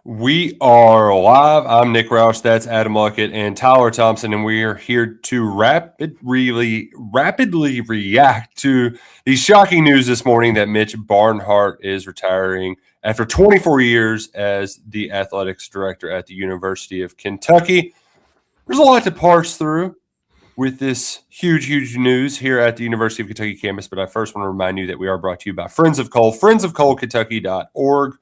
We are live. I'm Nick Roush. That's Adam Luckett and Tyler Thompson, and we are here to rapidly react to the shocking news this morning that Mitch Barnhart is retiring after 24 years as the athletics director at the University of Kentucky. There's a lot to parse through with this huge news here at the University of Kentucky campus, but I first want to remind you that we are brought to you by Friends of Coal. friendsofcoalkentucky.org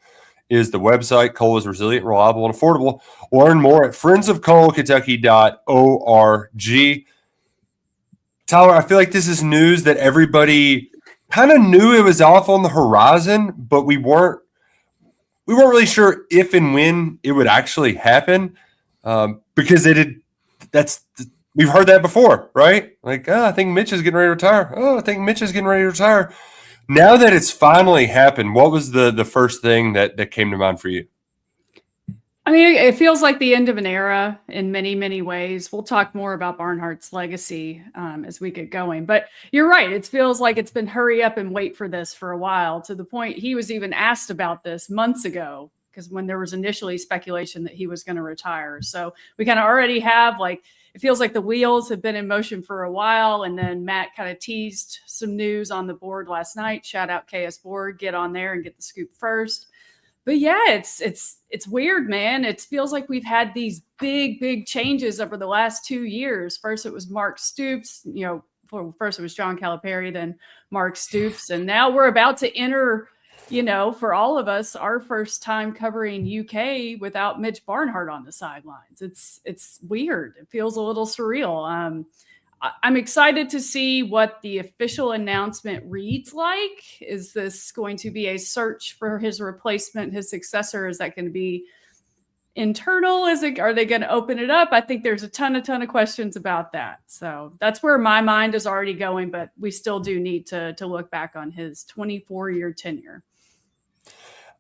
is the website. Coal is resilient, reliable, and affordable. Learn more at friendsofcoalkentucky.org. Tyler, I feel like this is news that everybody kind of knew it was off on the horizon, but we weren't really sure if and when it would actually happen, because we've heard that before, right? Like, I think Mitch is getting ready to retire. I think Mitch is getting ready to retire. Now that it's finally happened, what was the first thing that came to mind for you? I mean, it feels like the end of an era in many ways. We'll talk more about Barnhart's legacy as we get going. But you're right. It feels like it's been hurry up and wait for this for a while, to the point he was even asked about this months ago, because when there was initially speculation that he was going to retire. So we kind of already have, like, it feels like the wheels have been in motion for a while. And then Matt kind of teased some news on the board last night. Shout out KS Board, get on there and get the scoop first. But yeah, it's weird, man. It feels like we've had these big changes over the last 2 years. First, it was Mark Stoops. First it was John Calipari, then Mark Stoops. And now we're about to enter, for all of us, our first time covering UK without Mitch Barnhart on the sidelines. It's weird. It feels a little surreal. I'm excited to see what the official announcement reads like. Is this going to be a search for his replacement, his successor? Is that going to be internal? Are they going to open it up? I think there's a ton of questions about that. So that's where my mind is already going, but we still do need to look back on his 24-year tenure.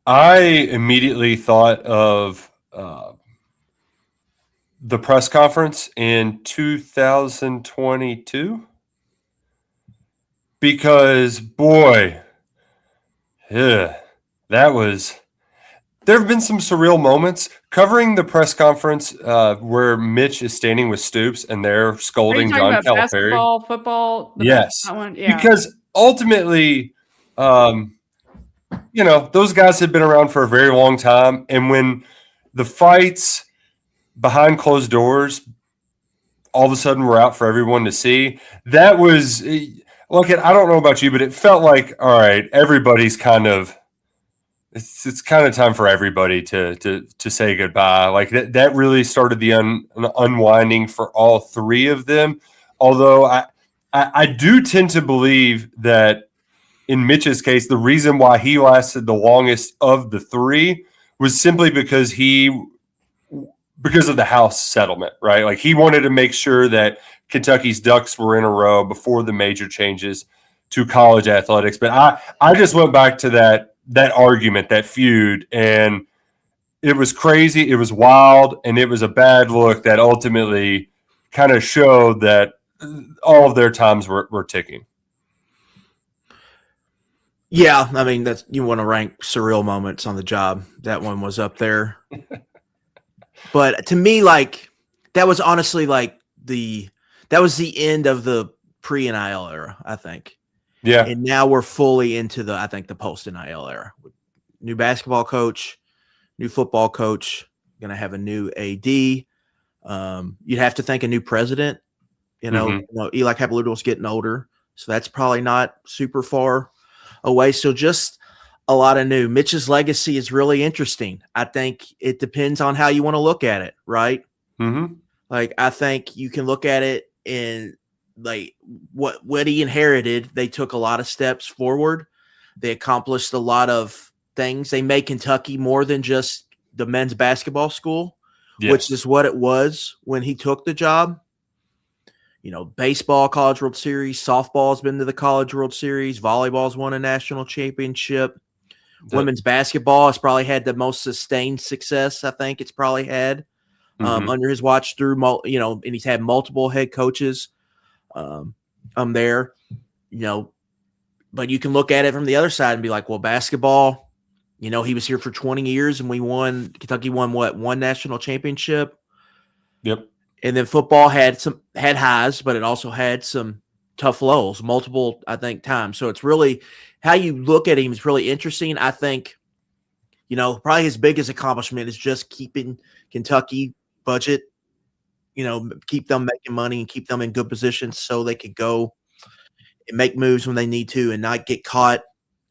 I immediately thought of the press conference in 2022, because there have been some surreal moments covering the press conference where Mitch is standing with Stoops and they're scolding John Calipari. Basketball, football. Yes, that one, yeah. Because ultimately, those guys have been around for a very long time, and when the fights behind closed doors all of a sudden were out for everyone to see, that was, look, I don't know about you, but it felt like, all right, everybody's kind of, it's kind of time for everybody to say goodbye. Like that really started the unwinding for all three of them. Although I do tend to believe that in Mitch's case, the reason why he lasted the longest of the three was simply because of the House settlement, right? Like, he wanted to make sure that Kentucky's ducks were in a row before the major changes to college athletics. But I just went back to that argument, that feud, and it was crazy. It was wild, and it was a bad look that ultimately kind of showed that all of their times were ticking. Yeah, I mean, you want to rank surreal moments on the job. That one was up there. But to me, like, that was honestly like that was the end of the pre-NIL era, I think. Yeah. And now we're fully into the post-NIL era. New basketball coach, new football coach, going to have a new AD. You'd have to think a new president. Eli Capilouto is getting older, so that's probably not super far away. So just a lot of new. Mitch's legacy is really interesting. I think it depends on how you want to look at it, right? Mm-hmm. Like, I think you can look at it in, like, what he inherited. They took a lot of steps forward. They accomplished a lot of things. They made Kentucky more than just the men's basketball school, which is what it was when he took the job. Baseball, College World Series, softball's been to the College World Series, volleyball's won a national championship. Women's basketball has probably had the most sustained success, I think it's probably had under his watch through, and he's had multiple head coaches there, but you can look at it from the other side and be like, well, basketball, You know, he was here for 20 years and Kentucky won what? One national championship. Yep. And then football had highs, but it also had some tough lows, multiple, I think, times. So it's really how you look at him is really interesting. I think, you know, probably his biggest accomplishment is just keeping Kentucky budget, you know, keep them making money and keep them in good positions so they could go and make moves when they need to and not get caught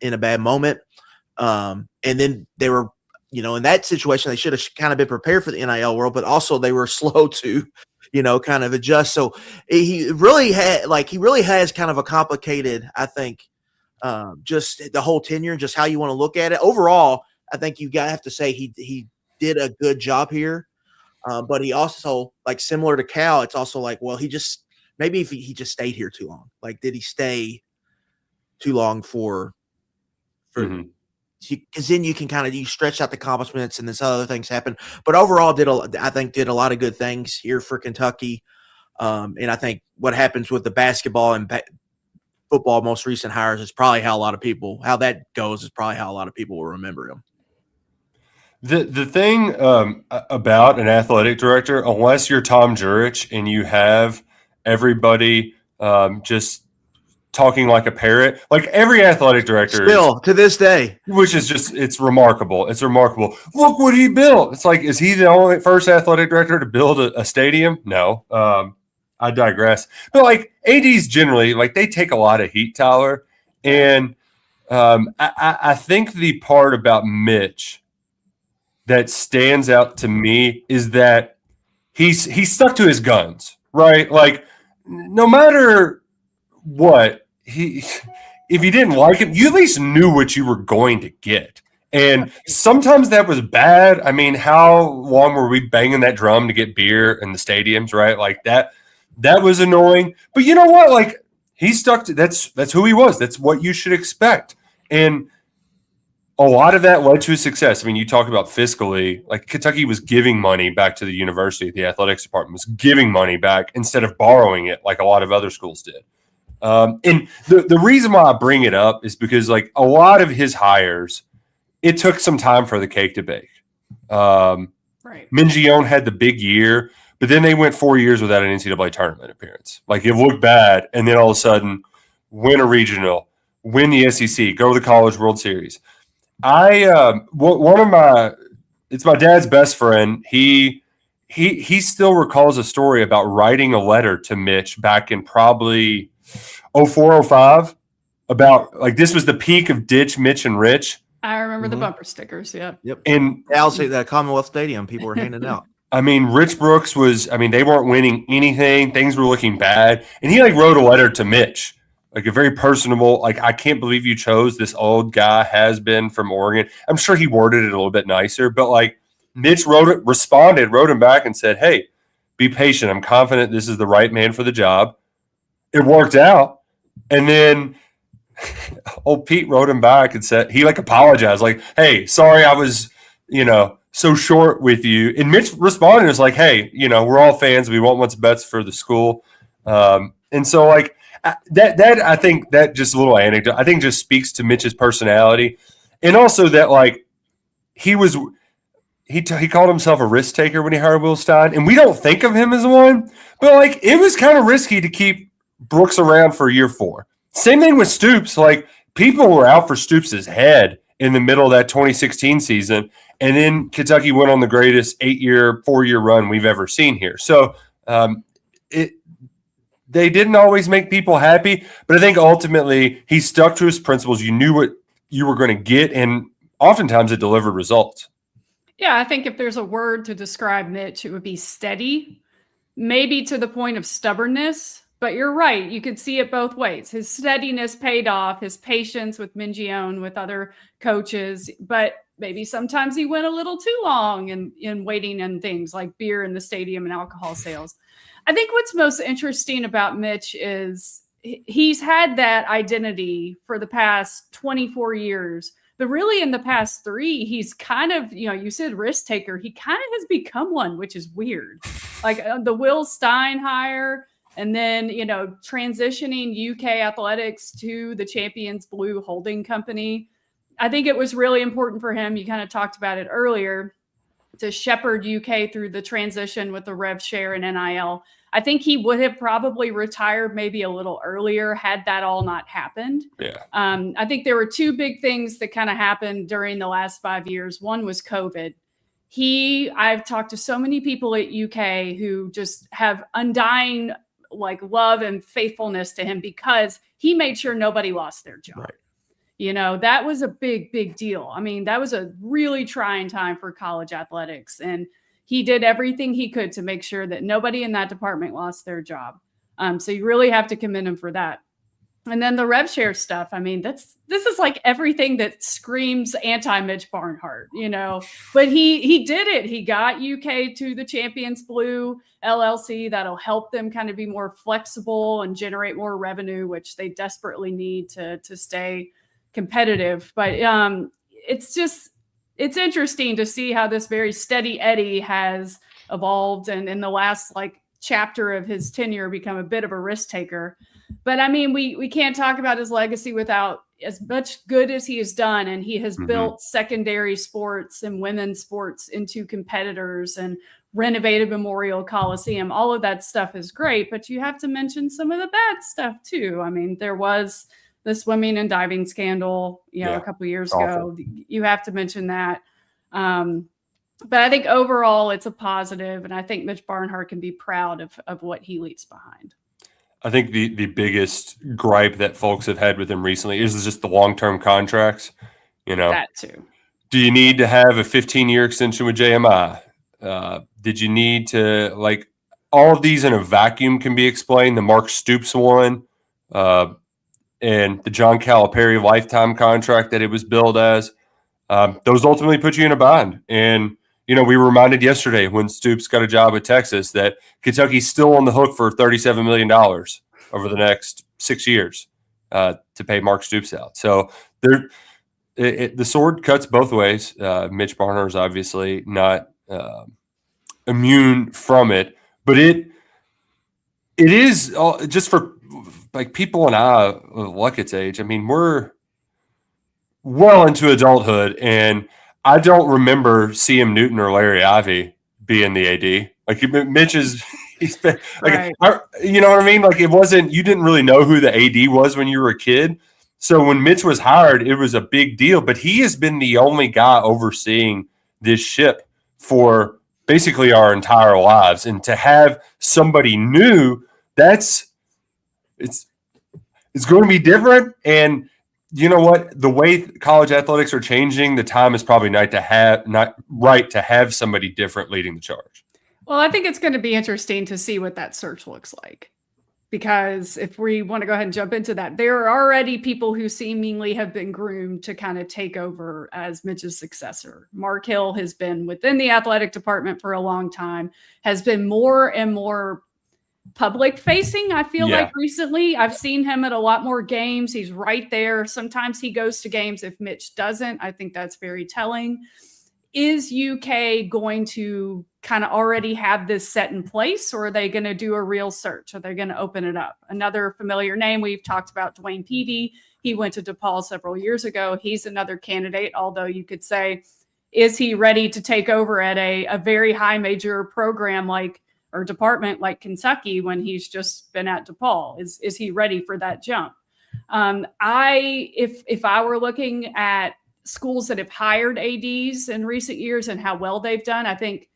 in a bad moment. And then they were, you know, in that situation, they should have kind of been prepared for the NIL world, but also they were slow to, you know, kind of adjust. So he really has kind of a complicated, I think, just the whole tenure, just how you want to look at it. Overall, I think you have to say he did a good job here. But he also, like, similar to Cal, it's also like, well, maybe if he just stayed here too long. Like, did he stay too long for because then you can kind of, you stretch out the accomplishments and this other things happen. But overall, I think did a lot of good things here for Kentucky. And I think what happens with the basketball and football most recent hires is probably how that goes is probably how a lot of people will remember him. The thing about an athletic director, unless you're Tom Jurich and you have everybody just talking like a parrot, like every athletic director still to this day, which is just, it's remarkable. It's remarkable. Look what he built. It's like, is he the only first athletic director to build a stadium? No. I digress. But like ADs generally, like they take a lot of heat, Tyler. And I think the part about Mitch that stands out to me is that he's stuck to his guns, right? Like no matter what, if you didn't like him, you at least knew what you were going to get. And sometimes that was bad. I mean, how long were we banging that drum to get beer in the stadiums, right? Like that was annoying. But you know what? Like he stuck to that's who he was. That's what you should expect. And a lot of that led to his success. I mean, you talk about fiscally, like Kentucky was giving money back to the university. The athletics department was giving money back instead of borrowing it like a lot of other schools did. And the reason why I bring it up is because like a lot of his hires, it took some time for the cake to bake. Right. Mingione had the big year, but then they went 4 years without an NCAA tournament appearance. Like it looked bad, and then all of a sudden win a regional, win the SEC, go to the College World Series. It's my dad's best friend. He still recalls a story about writing a letter to Mitch back in probably 04-05 about like this was the peak of Ditch, Mitch, and Rich. I remember the bumper stickers. Yep. And also the Commonwealth Stadium, people were handing out. I mean, Rich Brooks they weren't winning anything. Things were looking bad. And he like wrote a letter to Mitch, like a very personable, like, I can't believe you chose this old guy, has been from Oregon. I'm sure he worded it a little bit nicer, but like Mitch wrote him back and said, hey, be patient. I'm confident this is the right man for the job. It worked out. And then old Pete wrote him back and said, he like apologized, like, hey, sorry, I was, so short with you. And Mitch responded, was like, hey, we're all fans. We want what's best for the school. And so like that, I think that just a little anecdote, I think just speaks to Mitch's personality. And also that like he called himself a risk taker when he hired Will Stein. And we don't think of him as one, but like it was kind of risky to keep Brooks around for year 4. Same thing with Stoops. Like people were out for Stoops' head in the middle of that 2016 season. And then Kentucky went on the greatest 4-year run we've ever seen here. So they didn't always make people happy, but I think ultimately he stuck to his principles. You knew what you were going to get, and oftentimes it delivered results. Yeah, I think if there's a word to describe Mitch, it would be steady, maybe to the point of stubbornness. But you're right. You could see it both ways. His steadiness paid off, his patience with Mingione, with other coaches, but maybe sometimes he went a little too long in waiting and things like beer in the stadium and alcohol sales. I think what's most interesting about Mitch is he's had that identity for the past 24 years, but really in the past 3, he's kind of, you said risk taker. He kind of has become one, which is weird. Like the Will Stein hire, and then, transitioning UK athletics to the Champions Blue holding company. I think it was really important for him. You kind of talked about it earlier, to shepherd UK through the transition with the rev share and NIL. I think he would have probably retired maybe a little earlier had that all not happened. Yeah. I think there were two big things that kind of happened during the last 5 years. One was COVID. I've talked to so many people at UK who just have undying like love and faithfulness to him because he made sure nobody lost their job. Right. You know, that was a big, big deal. I mean, that was a really trying time for college athletics. And he did everything he could to make sure that nobody in that department lost their job. So you really have to commend him for that. And then the rev share stuff. I mean, this is like everything that screams anti-Mitch Barnhart, you know, but he did it. He got UK to the Champions Blue LLC. That'll help them kind of be more flexible and generate more revenue, which they desperately need to stay competitive. But it's interesting to see how this very steady Eddie has evolved and in the last like chapter of his tenure become a bit of a risk taker. But I mean, we can't talk about his legacy without as much good as he has done. And he has built secondary sports and women's sports into competitors and renovated Memorial Coliseum. All of that stuff is great, but you have to mention some of the bad stuff too. I mean, there was the swimming and diving scandal, a couple of years ago. You have to mention that. But I think overall it's a positive, and I think Mitch Barnhart can be proud of what he leaves behind. I think the biggest gripe that folks have had with him recently is just the long-term contracts. That too. Do you need to have a 15-year extension with JMI? Did you need to, like, all of these in a vacuum can be explained. The Mark Stoops one, and the John Calipari lifetime contract that it was billed as, those ultimately put you in a bind. And, we were reminded yesterday when Stoops got a job at Texas that Kentucky's still on the hook for $37 million over the next 6 years to pay Mark Stoops out. So the sword cuts both ways. Mitch Barnhart is obviously not immune from it, but it is just for like people and I, Luckett's age. I mean, we're well into adulthood, and I don't remember CM Newton or Larry Ivey being the AD. Like Mitch he's been like, right. You know what I mean? Like it wasn't, you didn't really know who the AD was when you were a kid. So when Mitch was hired, it was a big deal, but he has been the only guy overseeing this ship for basically our entire lives. And to have somebody new, it's going to be different. And you know what? The way college athletics are changing, the time is probably not right to have somebody different leading the charge. Well, I think it's going to be interesting to see what that search looks like, because if we want to go ahead and jump into that, there are already people who seemingly have been groomed to kind of take over as Mitch's successor. Mark Hill has been within the athletic department for a long time, has been more and more public facing. I feel like recently I've seen him at a lot more games. He's right there. Sometimes he goes to games if Mitch doesn't. I think that's very telling. Is UK going to kind of already have this set in place, or are they going to do a real search? Are they going to open it up? Another familiar name we've talked about, Dwayne Peavy. He went to DePaul several years ago. He's another candidate, although you could say, is he ready to take over at a very high major program or department like Kentucky when he's just been at DePaul? Is he ready for that jump? If I were looking at schools that have hired ADs in recent years and how well they've done, I think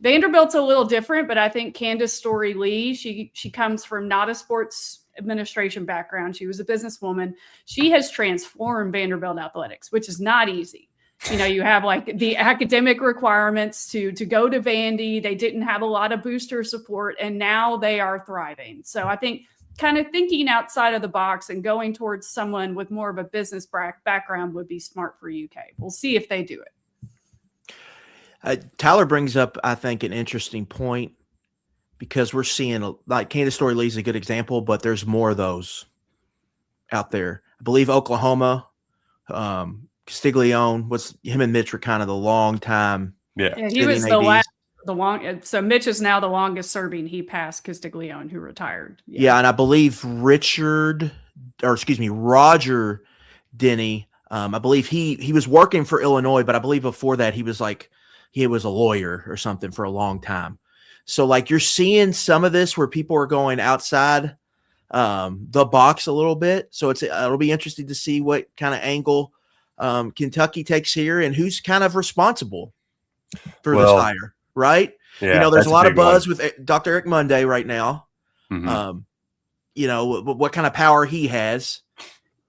Vanderbilt's a little different, but I think Candace Story-Lee, she comes from not a sports administration background. She was a businesswoman. She has transformed Vanderbilt athletics, which is not easy. You have like the academic requirements to go to Vandy. They didn't have a lot of booster support, and now they are thriving. So I think kind of thinking outside of the box and going towards someone with more of a business background would be smart for UK. We'll see if they do it. Tyler brings up, I think, an interesting point, because we're seeing like Candace Story-Lee is a good example, but there's more of those out there. I believe Oklahoma, Castiglione, him and Mitch were kind of the long time. Yeah, he was so Mitch is now the longest serving. He passed Castiglione, who retired. Yeah, and I believe Roger Denny I believe he was working for Illinois, but I believe before that he was a lawyer or something for a long time. So like you're seeing some of this where people are going outside the box a little bit. So it'll be interesting to see what kind of angle Kentucky takes here and who's kind of responsible for this hire, right? Yeah, there's a lot of buzz one. with Dr. Eric Monday right now. Mm-hmm. What kind of power he has.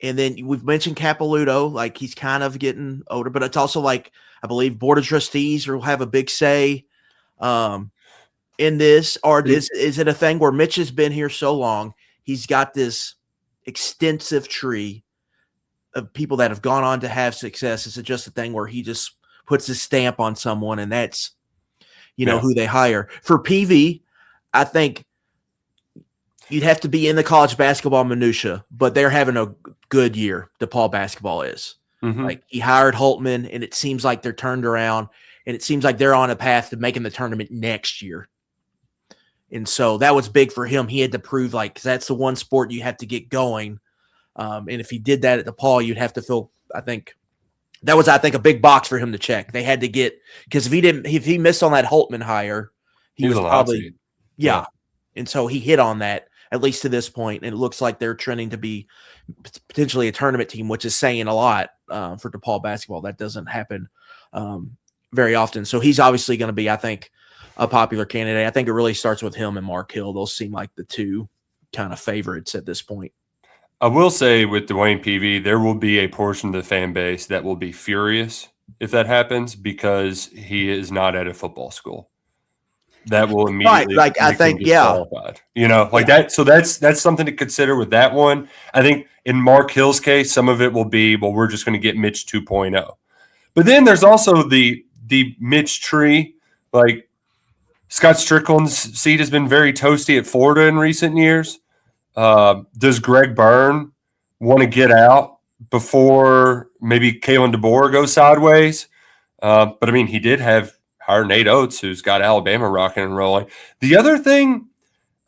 And then we've mentioned Capilouto, like he's kind of getting older, but it's also like, I believe Board of Trustees will have a big say in this. Or is it a thing where Mitch has been here so long, he's got this extensive tree of people that have gone on to have success? Is it just a thing where he just puts his stamp on someone and that's, who they hire? For PV, I think you'd have to be in the college basketball minutia, but they're having a good year. DePaul basketball is. Mm-hmm. Like he hired Holtman, and it seems like they're turned around, and it seems like they're on a path to making the tournament next year. And so that was big for him. He had to prove, like, 'cause that's the one sport you have to get going. And if he did that at DePaul, you'd have to feel, I think a big box for him to check. They had to get, because if he missed on that Holtman hire, he was probably, yeah. And so he hit on that, at least to this point, and it looks like they're trending to be potentially a tournament team, which is saying a lot for DePaul basketball. That doesn't happen very often. So he's obviously going to be, I think, a popular candidate. I think it really starts with him and Mark Hill. Those seem like the two kind of favorites at this point. I will say with Dwayne Peavy, there will be a portion of the fan base that will be furious if that happens because he is not at a football school. That will immediately, right. Like I think, yeah, that. So that's something to consider with that one. I think in Mark Hill's case, some of it will be, well, we're just going to get Mitch 2.0. But then there's also the Mitch tree. Like Scott Strickland's seat has been very toasty at Florida in recent years. Does Greg Byrne want to get out before maybe Kalen DeBoer goes sideways? But I mean, he did hire Nate Oates, who's got Alabama rocking and rolling. The other thing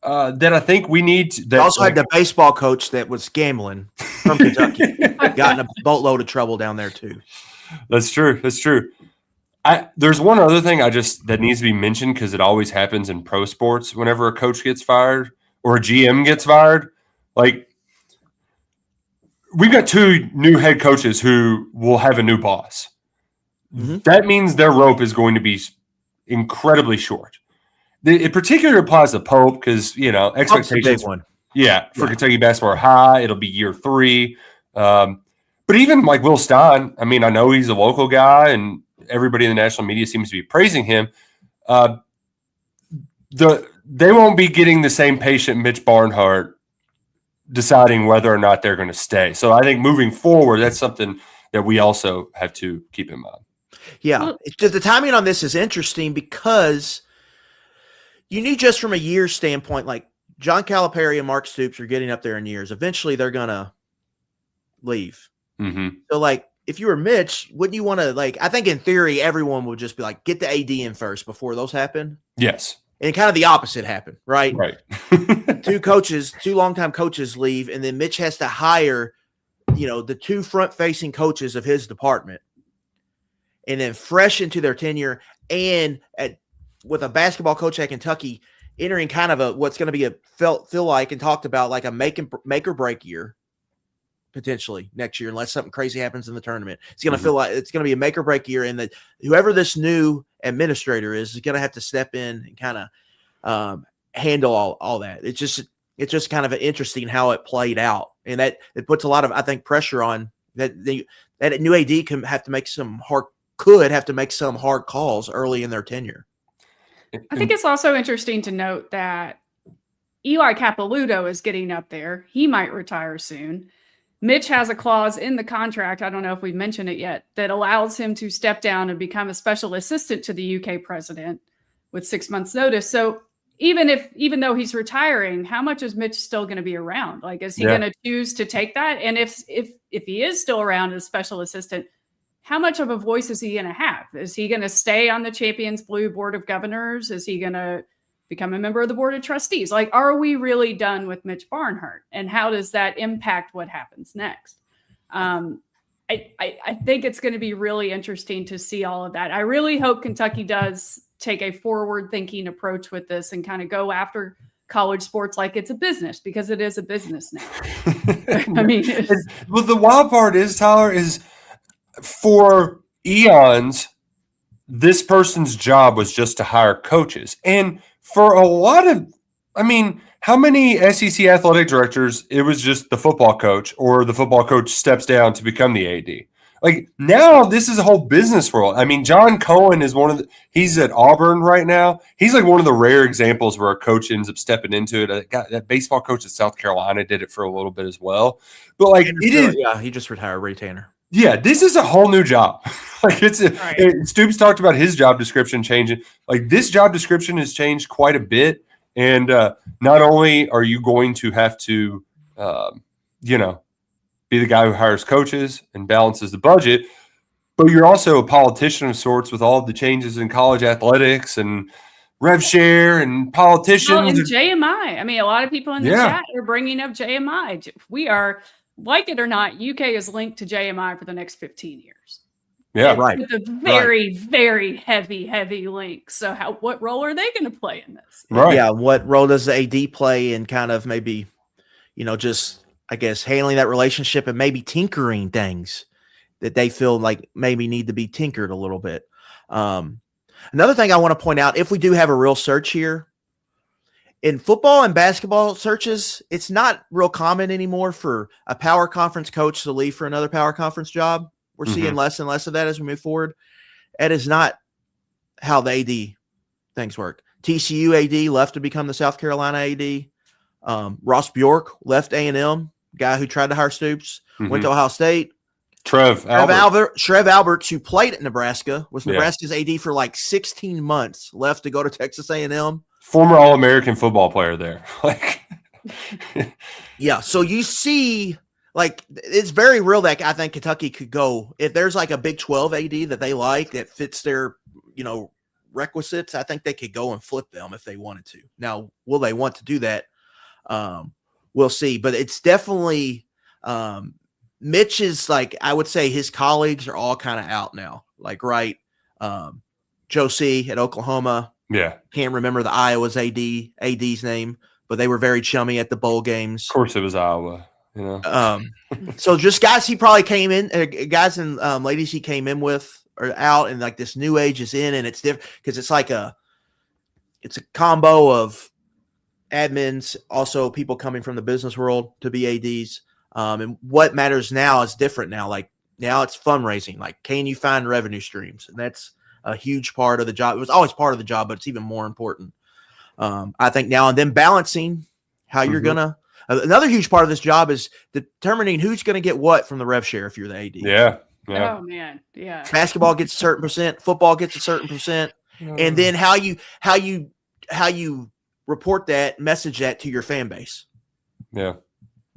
that I think we need to also had the baseball coach that was gambling from Kentucky, got in a boatload of trouble down there too. That's true. There's one other thing that needs to be mentioned because it always happens in pro sports whenever a coach gets fired or a GM gets fired. Like we've got two new head coaches who will have a new boss. Mm-hmm. That means their rope is going to be incredibly short. It particularly applies to Pope because, expectations for Kentucky basketball are high. It'll be year 3. But even like Will Stein, I mean, I know he's a local guy and everybody in the national media seems to be praising him. They won't be getting the same patient Mitch Barnhart deciding whether or not they're going to stay. So I think moving forward, that's something that we also have to keep in mind. Yeah, the timing on this is interesting because you knew just from a year standpoint, like John Calipari and Mark Stoops are getting up there in years. Eventually, they're going to leave. Mm-hmm. So, like, if you were Mitch, wouldn't you want to, like, I think in theory, everyone would just be like, get the AD in first before those happen. Yes. And kind of the opposite happened, right? Right. two longtime coaches leave, and then Mitch has to hire, the two front-facing coaches of his department. And then fresh into their tenure and with a basketball coach at Kentucky entering kind of what's going to be feel like and talked about like a make or break year potentially next year, unless something crazy happens in the tournament. It's going to feel like it's going to be a make or break year. And that whoever this new administrator is going to have to step in and kind of handle all that. It's just kind of interesting how it played out. And that it puts a lot of, I think, pressure on that new AD could have to make some hard calls early in their tenure. I think it's also interesting to note that Eli Capilouto is getting up there. He might retire soon. Mitch has a clause in the contract, I don't know if we've mentioned it yet, that allows him to step down and become a special assistant to the UK president with 6 months notice. So even though he's retiring, how much is Mitch still going to be around? Like, is he going to choose to take that? And if he is still around as special assistant, how much of a voice is he going to have? Is he going to stay on the Champions Blue Board of Governors? Is he going to become a member of the Board of Trustees? Like, are we really done with Mitch Barnhart? And how does that impact what happens next? I think it's going to be really interesting to see all of that. I really hope Kentucky does take a forward-thinking approach with this and kind of go after college sports like it's a business, because it is a business now. I mean, well, the wild part is, Tyler, is for eons, this person's job was just to hire coaches. And for a lot of, I mean, how many SEC athletic directors, it was just the football coach, or the football coach steps down to become the AD. Like, now this is a whole business world. I mean, John Cohen is he's at Auburn right now. He's like one of the rare examples where a coach ends up stepping into it. That baseball coach at South Carolina did it for a little bit as well. But like, he just retired, Ray Tanner. Yeah, this is a whole new job. Like, Stoops talked about his job description changing. Like, this job description has changed quite a bit. And not only are you going to have to, be the guy who hires coaches and balances the budget, but you're also a politician of sorts with all of the changes in college athletics and rev share and politicians. Well, and JMI. I mean, a lot of people in the chat are bringing up JMI. We are, like it or not, UK is linked to JMI for the next 15 years. Yeah, right. With a very, very heavy link. So what role are they going to play in this? Right. Yeah. What role does the AD play in kind of maybe, just, I guess, handling that relationship and maybe tinkering things that they feel like maybe need to be tinkered a little bit. Another thing I want to point out, if we do have a real search here, in football and basketball searches, it's not real common anymore for a power conference coach to leave for another power conference job. We're seeing less and less of that as we move forward. That is not how the AD things work. TCU AD left to become the South Carolina AD. Ross Bjork left A&M, guy who tried to hire Stoops, went to Ohio State. Trev Alberts, who played at Nebraska, was Nebraska's AD for like 16 months, left to go to Texas A&M. Former All-American football player there. Yeah, so you see, like, it's very real that I think Kentucky could go, if there's like a Big 12 AD that they like that fits their, requisites, I think they could go and flip them if they wanted to. Now, will they want to do that? We'll see. But it's definitely Mitch is, like, I would say his colleagues are all kind of out now. Like, right, Joe C. at Oklahoma. Yeah. Can't remember the Iowa's AD's name, but they were very chummy at the bowl games. Of course it was Iowa. So just guys he probably came in, guys and ladies he came in with are out, and like this new age is in, and it's different because it's like it's a combo of admins, also people coming from the business world to be ADs. And what matters now is different now. Like, now it's fundraising. Like, can you find revenue streams? And that's a huge part of the job. It was always part of the job, but it's even more important. I think now, and then balancing how you're gonna. Another huge part of this job is determining who's going to get what from the rev share if you're the AD. Yeah. Oh man, yeah. Basketball gets a certain percent, football gets a certain percent, and then how you report that, message that to your fan base. Yeah.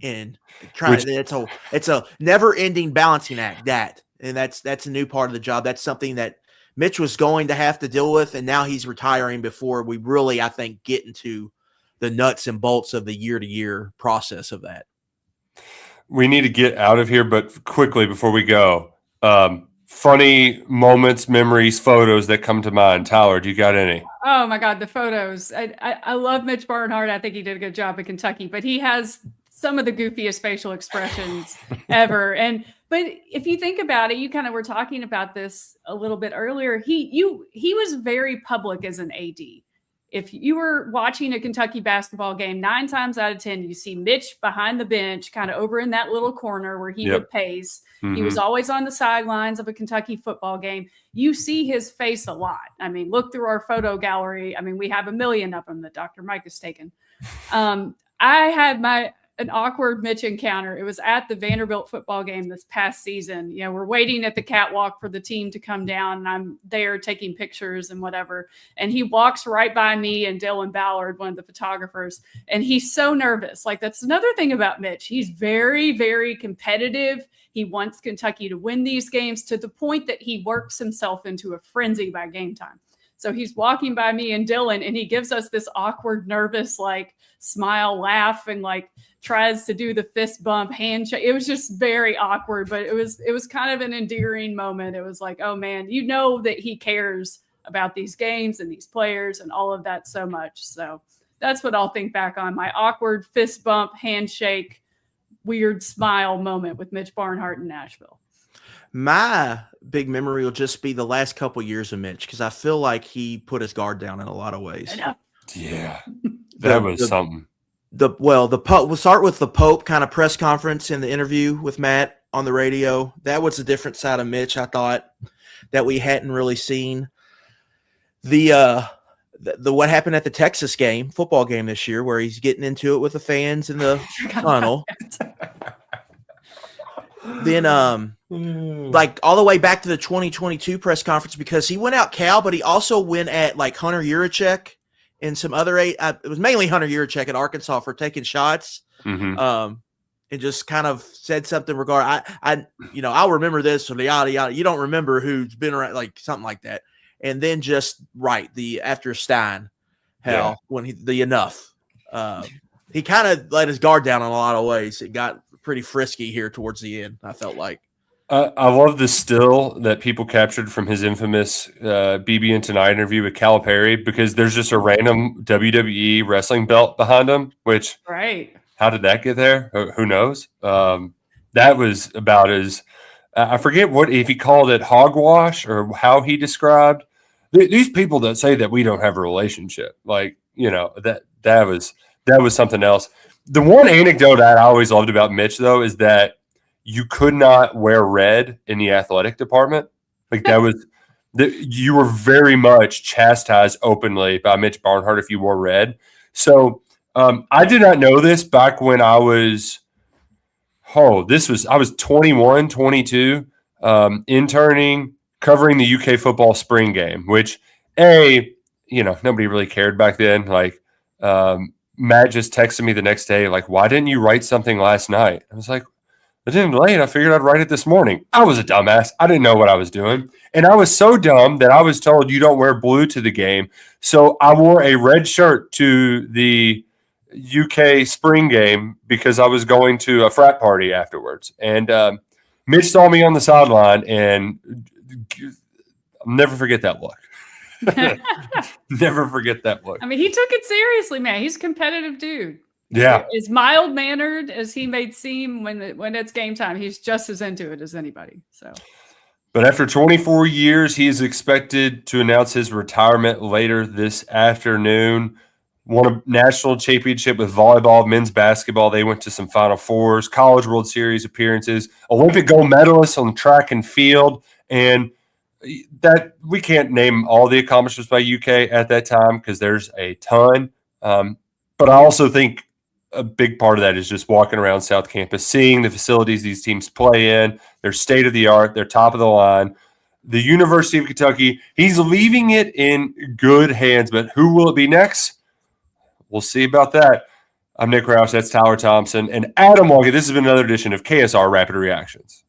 And it's a never-ending balancing act. That's a new part of the job. That's something that Mitch was going to have to deal with, and now he's retiring before we really, I think, get into the nuts and bolts of the year-to-year process of that. We need to get out of here, but quickly before we go, funny moments, memories, photos that come to mind. Tyler, do you got any? Oh my God, the photos. I love Mitch Barnhart. I think he did a good job at Kentucky, but he has some of the goofiest facial expressions ever. But if you think about it, you kind of were talking about this a little bit earlier. He was very public as an AD. If you were watching a Kentucky basketball game, 9 times out of 10, you see Mitch behind the bench, kind of over in that little corner where he would pace. He was always on the sidelines of a Kentucky football game. You see his face a lot. I mean, look through our photo gallery. I mean, we have 1 million of them that Dr. Mike has taken. I had an awkward Mitch encounter. It was at the Vanderbilt football game this past season. We're waiting at the catwalk for the team to come down, and I'm there taking pictures and whatever. And he walks right by me and Dylan Ballard, one of the photographers, and he's so nervous. Like, that's another thing about Mitch. He's very, very competitive. He wants Kentucky to win these games to the point that he works himself into a frenzy by game time. So he's walking by me and Dylan, and he gives us this awkward, nervous, like smile, laugh, and like tries to do the fist bump, handshake. It was just very awkward, but it was kind of an endearing moment. It was like, oh man, you know that he cares about these games and these players and all of that so much. So that's what I'll think back on, my awkward fist bump, handshake, weird smile moment with Mitch Barnhart in Nashville. My big memory will just be the last couple years of Mitch, because I feel like he put his guard down in a lot of ways. I know. Yeah, that was something. We'll start with the Pope kind of press conference and the interview with Matt on the radio. That was a different side of Mitch, I thought, that we hadn't really seen. The what happened at the Texas game, football game this year, where he's getting into it with the fans in the tunnel. Then like all the way back to the 2022 press conference, because he went out Cal, but he also went at like Hunter Yurachek and some other it was mainly Hunter Yurachek at Arkansas for taking shots. And just kind of said something regarding I'll remember this, so the yada yada. You don't remember who's been around, like something like that. And then just after Stein, when he kind of let his guard down in a lot of ways. It got pretty frisky here towards the end, I felt like. I love the still that people captured from his infamous BB and Tonight interview with Calipari, because there's just a random WWE wrestling belt behind him, which how did that get there? Who knows? That was about as I forget what, if he called it hogwash or how he described these people that say that we don't have a relationship. Like, that was something else. The one anecdote I always loved about Mitch, though, is that you could not wear red in the athletic department. Like you were very much chastised openly by Mitch Barnhart if you wore red. So I did not know this back when I was, I was 21, 22, interning, covering the UK football spring game, which nobody really cared back then. Like Matt just texted me the next day, like, why didn't you write something last night? I was like, I didn't late. I figured I'd write it this morning. I was a dumbass. I didn't know what I was doing. And I was so dumb that I was told you don't wear blue to the game. So I wore a red shirt to the UK spring game because I was going to a frat party afterwards. And Mitch saw me on the sideline, and I'll never forget that look. Never forget that look. I mean, he took it seriously, man. He's a competitive dude. Yeah. As mild-mannered as he may seem when it's game time, he's just as into it as anybody. So, but after 24 years, he is expected to announce his retirement later this afternoon. Won a national championship with volleyball, men's basketball. They went to some Final Fours, College World Series appearances, Olympic gold medalist on track and field, and that we can't name all the accomplishments by UK at that time because there's a ton. But I also think a big part of that is just walking around South Campus, seeing the facilities these teams play in. They're state of the art. They're top of the line. The University of Kentucky, he's leaving it in good hands, but who will it be next? We'll see about that. I'm Nick Roush. That's Tyler Thompson and Adam Luckett. This has been another edition of KSR Rapid Reactions.